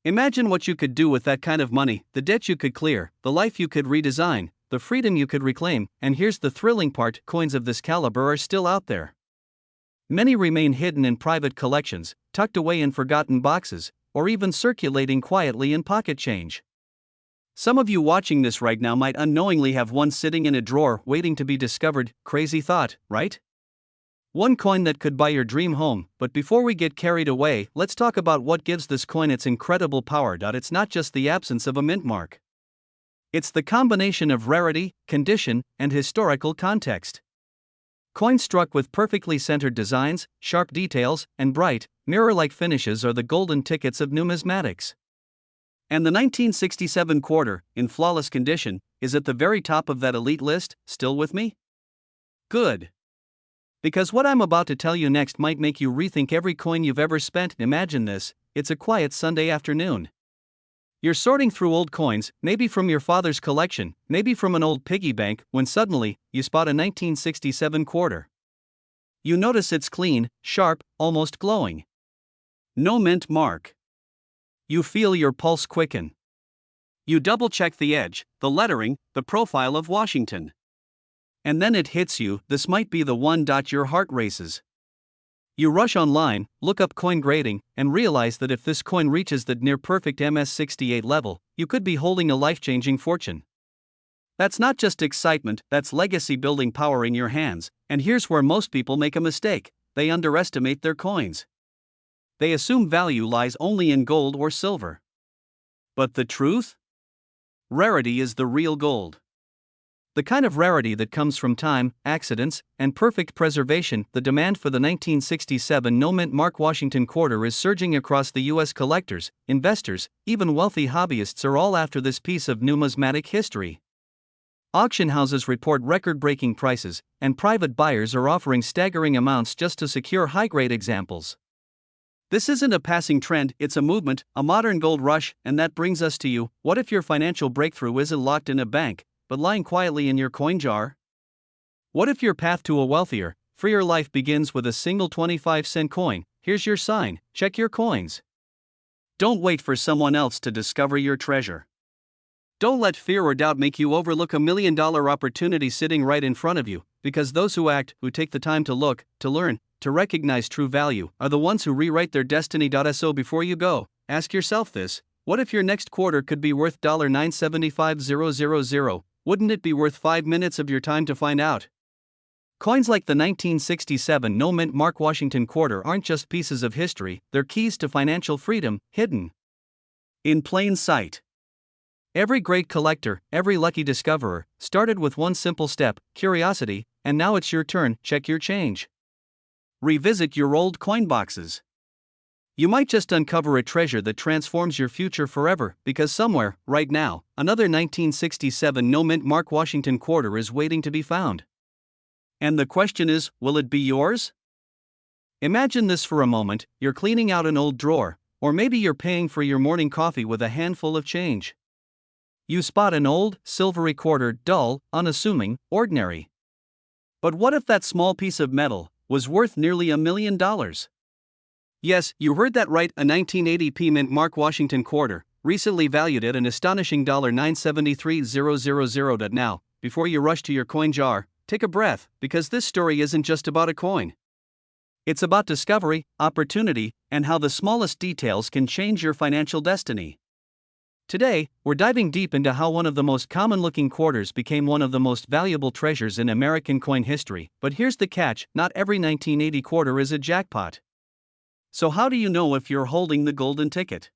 Imagine what you could do with that kind of money, the debt you could clear, the life you could redesign, the freedom you could reclaim. And here's the thrilling part, coins of this caliber are still out there. Many remain hidden in private collections, tucked away in forgotten boxes, or even circulating quietly in pocket change. Some of you watching this right now might unknowingly have one sitting in a drawer waiting to be discovered. Crazy thought, right? One coin that could buy your dream home. But before we get carried away, let's talk about what gives this coin its incredible power. It's not just the absence of a mint mark. It's the combination of rarity, condition, and historical context. Coins struck with perfectly centered designs, sharp details, and bright, mirror-like finishes are the golden tickets of numismatics. And the 1967 quarter, in flawless condition, is at the very top of that elite list. Still with me? Good. Because what I'm about to tell you next might make you rethink every coin you've ever spent. Imagine this, it's a quiet Sunday afternoon. You're sorting through old coins, maybe from your father's collection, maybe from an old piggy bank, when suddenly, you spot a 1967 quarter. You notice it's clean, sharp, almost glowing. No mint mark. You feel your pulse quicken. You double-check the edge, the lettering, the profile of Washington. And then it hits you, this might be the one. Your heart races. You rush online, look up coin grading, and realize that if this coin reaches that near-perfect MS-68 level, you could be holding a life-changing fortune. That's not just excitement, that's legacy-building power in your hands. And here's where most people make a mistake: they underestimate their coins. They assume value lies only in gold or silver. But the truth? Rarity is the real gold. The kind of rarity that comes from time, accidents, and perfect preservation. The demand for the 1967 no-mint mark Washington quarter is surging across the U.S. Collectors, investors, even wealthy hobbyists are all after this piece of numismatic history. Auction houses report record-breaking prices, and private buyers are offering staggering amounts just to secure high-grade examples. This isn't a passing trend, it's a movement, a modern gold rush. And that brings us to you. What if your financial breakthrough isn't locked in a bank, but lying quietly in your coin jar? What if your path to a wealthier, freer life begins with a single 25-cent coin? Here's your sign: check your coins. Don't wait for someone else to discover your treasure. Don't let fear or doubt make you overlook $1 million opportunity sitting right in front of you, because those who act, who take the time to look, to learn, to recognize true value, are the ones who rewrite their destiny. So before you go, ask yourself this: what if your next quarter could be worth $975,000? Wouldn't it be worth 5 minutes of your time to find out? Coins like the 1967 no-mint mark Washington quarter aren't just pieces of history, they're keys to financial freedom, hidden in plain sight. Every great collector, every lucky discoverer, started with one simple step, curiosity, and now it's your turn. Check your change. Revisit your old coin boxes. You might just uncover a treasure that transforms your future forever, because somewhere, right now, another 1967 no-mint Mark Washington quarter is waiting to be found. And the question is, will it be yours? Imagine this for a moment: you're cleaning out an old drawer, or maybe you're paying for your morning coffee with a handful of change. You spot an old, silvery quarter, dull, unassuming, ordinary. But what if that small piece of metal was worth nearly $1 million? Yes, you heard that right, a 1980 mint Mark Washington quarter, recently valued at an astonishing $973,000. Now, before you rush to your coin jar, take a breath, because this story isn't just about a coin. It's about discovery, opportunity, and how the smallest details can change your financial destiny. Today, we're diving deep into how one of the most common-looking quarters became one of the most valuable treasures in American coin history. But here's the catch: not every 1980 quarter is a jackpot. So how do you know if you're holding the golden ticket?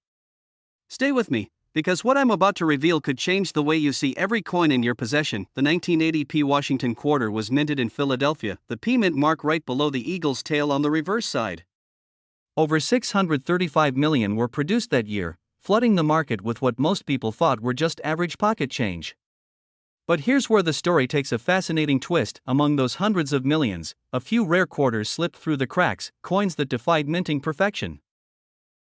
Stay with me, because what I'm about to reveal could change the way you see every coin in your possession. The 1980 P Washington quarter was minted in Philadelphia, the P mint mark right below the eagle's tail on the reverse side. Over 635 million were produced that year, flooding the market with what most people thought were just average pocket change. But here's where the story takes a fascinating twist. Among those hundreds of millions, a few rare quarters slipped through the cracks, coins that defied minting perfection.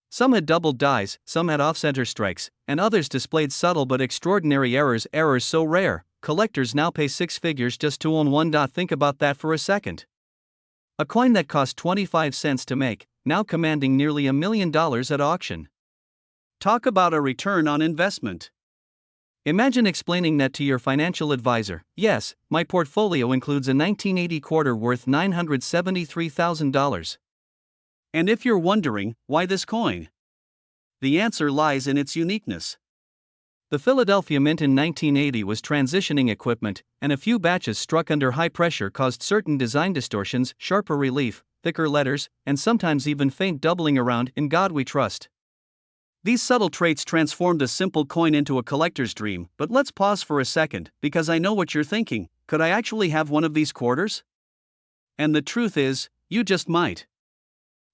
Some had doubled dies, some had off-center strikes, and others displayed subtle but extraordinary errors so rare, collectors now pay six figures just to own one. Think about that for a second. A coin that cost 25 cents to make, now commanding nearly $1 million at auction. Talk about a return on investment. Imagine explaining that to your financial advisor. Yes, my portfolio includes a 1980 quarter worth $973,000. And if you're wondering, why this coin? The answer lies in its uniqueness. The Philadelphia Mint in 1980 was transitioning equipment, and a few batches struck under high pressure caused certain design distortions, sharper relief, thicker letters, and sometimes even faint doubling around. In God we trust. These subtle traits transformed a simple coin into a collector's dream. But let's pause for a second, because I know what you're thinking: could I actually have one of these quarters? And the truth is, you just might.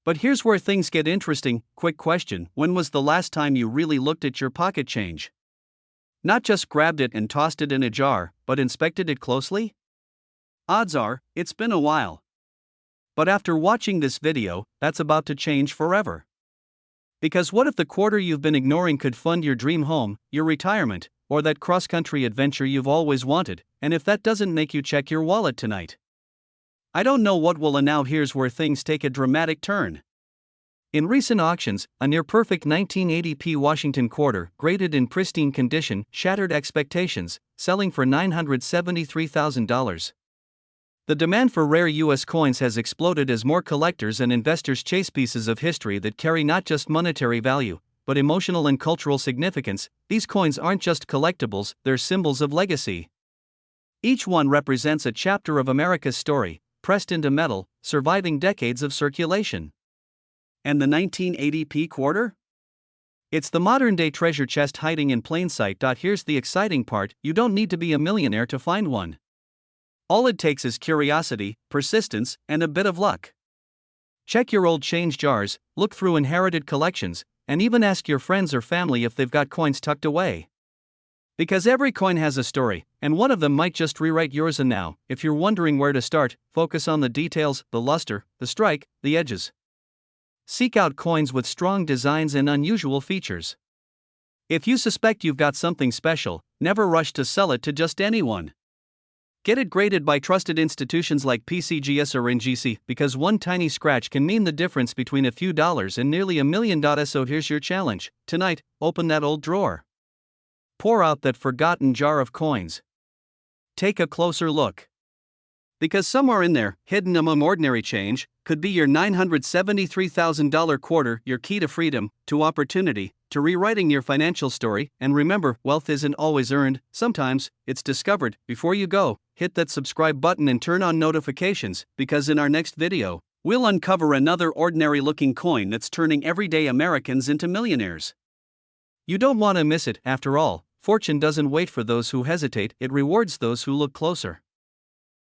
But here's where things get interesting. Quick question: when was the last time you really looked at your pocket change? Not just grabbed it and tossed it in a jar, but inspected it closely? Odds are, it's been a while. But after watching this video, that's about to change forever. Because what if the quarter you've been ignoring could fund your dream home, your retirement, or that cross-country adventure you've always wanted? And if that doesn't make you check your wallet tonight, I don't know what will. And now here's where things take a dramatic turn. In recent auctions, a near-perfect 1980 P Washington quarter, graded in pristine condition, shattered expectations, selling for $973,000. The demand for rare U.S. coins has exploded as more collectors and investors chase pieces of history that carry not just monetary value, but emotional and cultural significance. These coins aren't just collectibles, they're symbols of legacy. Each one represents a chapter of America's story, pressed into metal, surviving decades of circulation. And the 1980 P quarter? It's the modern-day treasure chest hiding in plain sight. Here's the exciting part: you don't need to be a millionaire to find one. All it takes is curiosity, persistence, and a bit of luck. Check your old change jars, look through inherited collections, and even ask your friends or family if they've got coins tucked away. Because every coin has a story, and one of them might just rewrite yours. And now, if you're wondering where to start, focus on the details: the luster, the strike, the edges. Seek out coins with strong designs and unusual features. If you suspect you've got something special, never rush to sell it to just anyone. Get it graded by trusted institutions like PCGS or NGC, because one tiny scratch can mean the difference between a few dollars and nearly $1 million. So here's your challenge. Tonight, open that old drawer. Pour out that forgotten jar of coins. Take a closer look. Because somewhere in there, hidden among ordinary change, could be your $973,000 quarter, your key to freedom, to opportunity, to rewriting your financial story. And remember, wealth isn't always earned, sometimes it's discovered. Before you go, hit that subscribe button and turn on notifications, because in our next video, we'll uncover another ordinary-looking coin that's turning everyday Americans into millionaires. You don't want to miss it. After all, Fortune doesn't wait for those who hesitate, it rewards those who look closer.